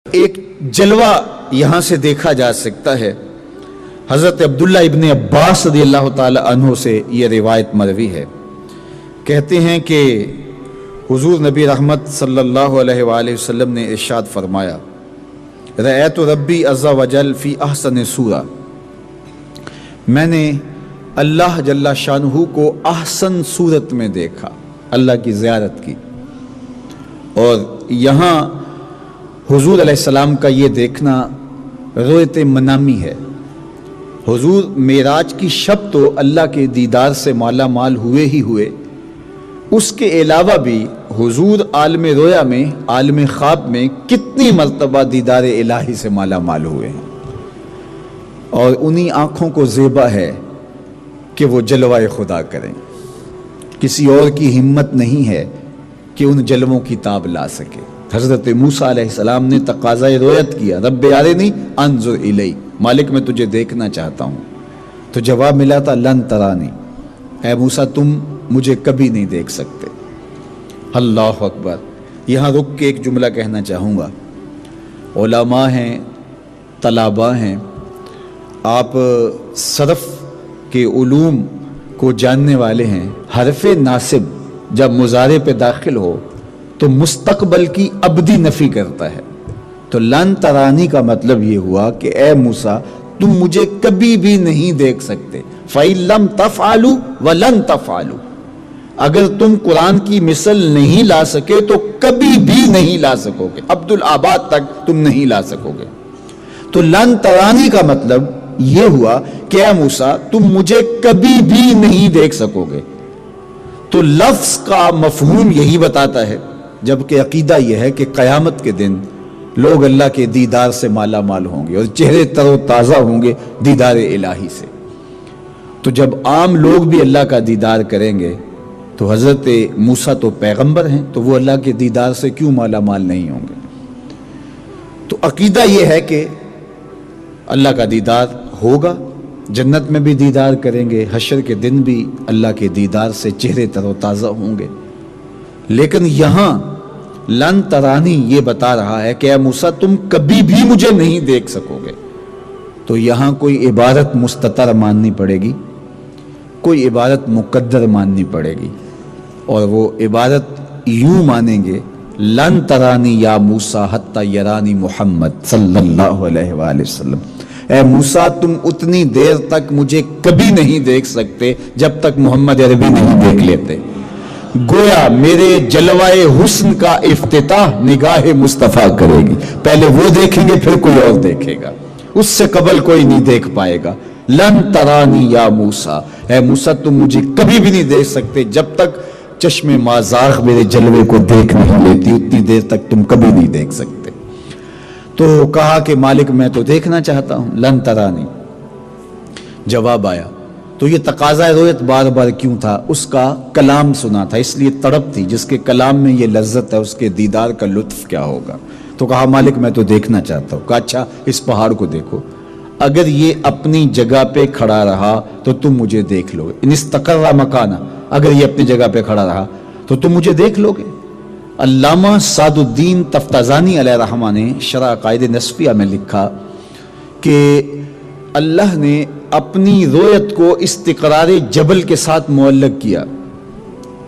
ایک جلوہ یہاں سے دیکھا جا سکتا ہے۔ حضرت عبداللہ ابن عباس رضی اللہ تعالی عنہ سے یہ روایت مروی ہے، کہتے ہیں کہ حضور نبی رحمت صلی اللہ علیہ وآلہ وسلم نے ارشاد فرمایا، رأیت ربی عز وجل فی احسن صورہ، میں نے اللہ جل شانہ کو احسن صورت میں دیکھا، اللہ کی زیارت کی۔ اور یہاں حضور علیہ السلام کا یہ دیکھنا رؤیت منامی ہے۔ حضور معراج کی شب تو اللہ کے دیدار سے مالا مال ہوئے ہی ہوئے، اس کے علاوہ بھی حضور عالم رویا میں، عالم خواب میں کتنی مرتبہ دیدار الہی سے مالا مال ہوئے ہیں، اور انہی آنکھوں کو زیبا ہے کہ وہ جلوہ خدا کریں۔ کسی اور کی ہمت نہیں ہے کہ ان جلووں کی تاب لا سکے۔ حضرت موسیٰ علیہ السلام نے تقاضۂ رؤیت کیا، رب ارنی انظر الی، مالک میں تجھے دیکھنا چاہتا ہوں، تو جواب ملا تھا لن ترانی، اے موسیٰ تم مجھے کبھی نہیں دیکھ سکتے۔ اللہ اکبر۔ یہاں رک کے ایک جملہ کہنا چاہوں گا، علماء ہیں، طلباء ہیں، آپ صرف کے علوم کو جاننے والے ہیں، حرف ناصب جب مضارع پہ داخل ہو تو مستقبل کی ابدی نفی کرتا ہے، تو لن ترانی کا مطلب یہ ہوا کہ اے موسیٰ تم مجھے کبھی بھی نہیں دیکھ سکتے، فَإِن لَمْ تَفْعَلُوا وَلَن تَفْعَلُوا، اگر تم قرآن کی مثل نہیں لا سکے تو کبھی بھی نہیں لا سکو گے، عبدالآباد تک تم نہیں لا سکو گے۔ تو لن ترانی کا مطلب یہ ہوا کہ اے موسیٰ تم مجھے کبھی بھی نہیں دیکھ سکو گے۔ تو لفظ کا مفہوم یہی بتاتا ہے، جبکہ عقیدہ یہ ہے کہ قیامت کے دن لوگ اللہ کے دیدار سے مالا مال ہوں گے اور چہرے تر و تازہ ہوں گے دیدار الہی سے۔ تو جب عام لوگ بھی اللہ کا دیدار کریں گے تو حضرت موسیٰ تو پیغمبر ہیں، تو وہ اللہ کے دیدار سے کیوں مالا مال نہیں ہوں گے؟ تو عقیدہ یہ ہے کہ اللہ کا دیدار ہوگا، جنت میں بھی دیدار کریں گے، حشر کے دن بھی اللہ کے دیدار سے چہرے تر و تازہ ہوں گے۔ لیکن یہاں لن ترانی یہ بتا رہا ہے کہ اے موسیٰ تم کبھی بھی مجھے نہیں دیکھ سکو گے۔ تو یہاں کوئی عبارت مستتر ماننی پڑے گی، کوئی عبارت مقدر ماننی پڑے گی، اور وہ عبارت یوں مانیں گے، لن ترانی یا موسیٰ حتی یرانی محمد صلی اللہ علیہ وآلہ وسلم، اے موسیٰ تم اتنی دیر تک مجھے کبھی نہیں دیکھ سکتے جب تک محمد عربی نہیں دیکھ لیتے۔ گویا میرے جلوہ حسن کا افتتاح نگاہ مصطفیٰ کرے گی، پہلے وہ دیکھیں گے پھر کوئی اور دیکھے گا، اس سے قبل کوئی نہیں دیکھ پائے گا۔ لن ترانی یا موسیٰ، اے موسیٰ تم مجھے کبھی بھی نہیں دیکھ سکتے جب تک چشم مازاغ میرے جلوے کو دیکھ نہیں لیتی، اتنی دیر تک تم کبھی نہیں دیکھ سکتے۔ تو کہا کہ مالک میں تو دیکھنا چاہتا ہوں، لن ترانی۔ جواب آیا، تو یہ تقاضۂ رؤیت بار بار کیوں تھا؟ اس کا کلام سنا تھا، اس لیے تڑپ تھی، جس کے کلام میں یہ لذت ہے اس کے دیدار کا لطف کیا ہوگا۔ تو کہا مالک میں تو دیکھنا چاہتا ہوں۔ کہا اچھا اس پہاڑ کو دیکھو، اگر یہ اپنی جگہ پہ کھڑا رہا تو تم مجھے دیکھ لو گے، ان استقر مکانہ، اگر یہ اپنی جگہ پہ کھڑا رہا تو تم مجھے دیکھ لو گے۔ علامہ سعد الدین تفتازانی علیہ رحمہ نے شرح عقائد نصفیہ میں لکھا کہ اللہ نے اپنی رؤیت کو استقرار جبل کے ساتھ معلق کیا،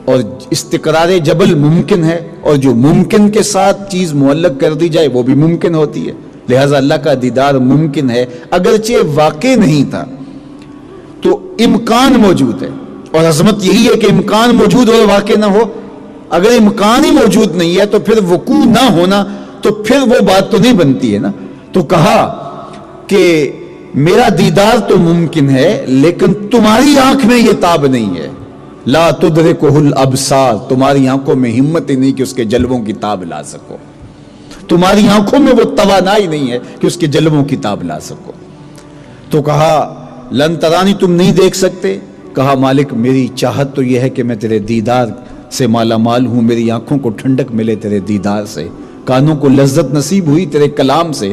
اور استقرار جبل ممکن ہے، اور جو ممکن کے ساتھ چیز معلق کر دی جائے وہ بھی ممکن ہوتی ہے، لہٰذا اللہ کا دیدار ممکن ہے، اگرچہ واقع نہیں تھا تو امکان موجود ہے، اور عظمت یہی ہے کہ امکان موجود ہو واقع نہ ہو۔ اگر امکان ہی موجود نہیں ہے تو پھر وقوع نہ ہونا، تو پھر وہ بات تو نہیں بنتی ہے نا۔ تو کہا کہ میرا دیدار تو ممکن ہے لیکن تمہاری آنکھ میں یہ تاب نہیں ہے، لا تدرکہ الابصار، تمہاری آنکھوں میں ہمت ہی نہیں کہ اس کے جلووں کی تاب لا سکو، تمہاری آنکھوں میں وہ توانائی نہیں ہے کہ اس کے جلووں کی تاب لا سکو۔ تو کہا لن ترانی تم نہیں دیکھ سکتے؟ کہا مالک میری چاہت تو یہ ہے کہ میں تیرے دیدار سے مالا مال ہوں، میری آنکھوں کو ٹھنڈک ملے تیرے دیدار سے، کانوں کو لذت نصیب ہوئی تیرے کلام سے،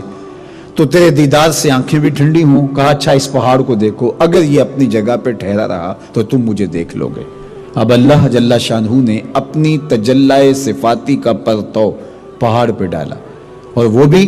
تو تیرے دیدار سے آنکھیں بھی ٹھنڈی ہوں۔ کہا اچھا اس پہاڑ کو دیکھو، اگر یہ اپنی جگہ پہ ٹھہرا رہا تو تم مجھے دیکھ لو گے۔ اب اللہ جل شانہ نے اپنی تجلی صفاتی کا پرتو پہاڑ پہ ڈالا، اور وہ بھی